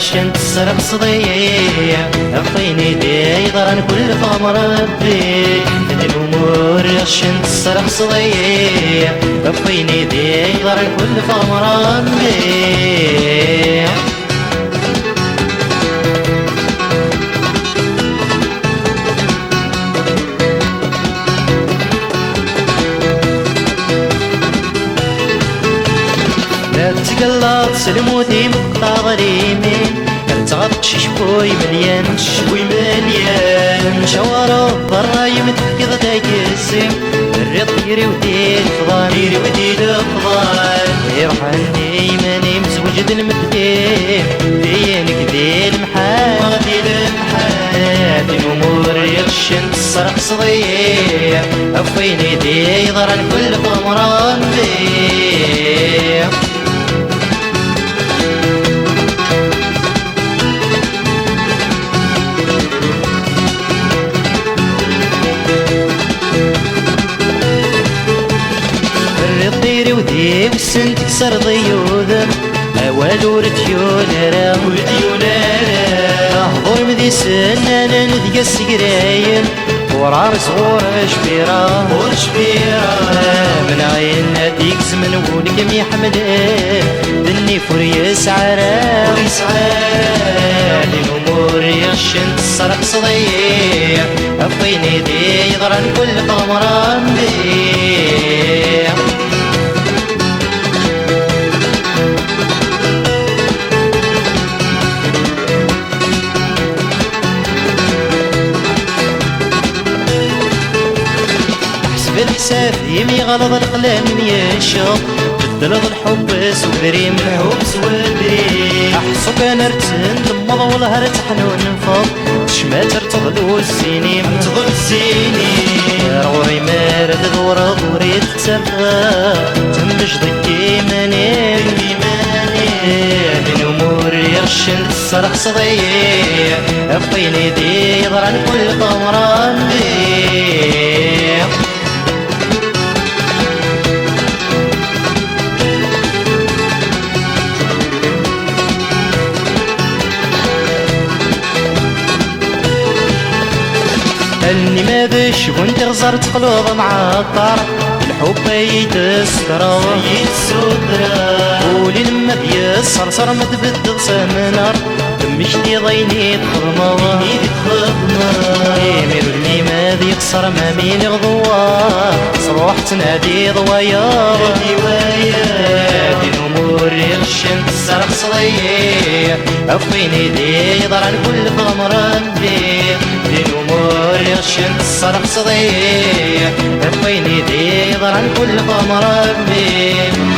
يغشن تسرق صديع أفيني دي ضرن كل فمر ربي الأمور يغشن تسرق صديع أفيني دي ضرن كل فمر ربي تقلط سلموتي مقطع غريمين كنتغطش شبوي مليان شوارو برا يمتكض دايكسي الريض يري ودي الفضال يرحلني ماني مزوجد المدين دينك دي المحال الأمور يغشن تسرق صديع أفيني دي ضرن كل قمران بيه الرطيري ودي والسن تكسر ضيوذن أول ورتيون راه أهضر مذي سنانا نذقى السقراين ورار صغور شبيرة من عين هديك زمن ولكم يحملين دني فريس عرا الأمور يغشن تسرق صديع أفيني دي ضرن كل قمران بيه بالحساب يمي غلط القلم يشوف بدلض الحب سودريم احسو كان ارتن دمض والهر تحنون نفض تشمات ارتضلو السينيم روري مارد دوري تتسرى تمش ضكي منين الامور يغشن تسرق صديع افيني دي ضرن كل قمران بيه اني ما بش وانت غزرت قلوب معطر الحب يتستر قولي لما بيصرصر ما تبدل سمنر دمش دي ضيني تخضمر يمير اللي ما بيقصر ما مين غضوار صروح تنادي ضوايا الامور يغشن تسرق صديع افيني دي ضرن كل ضمران بيه الأمور يغشن تسرق صديع أفيني دي ضرن كل قمر بيه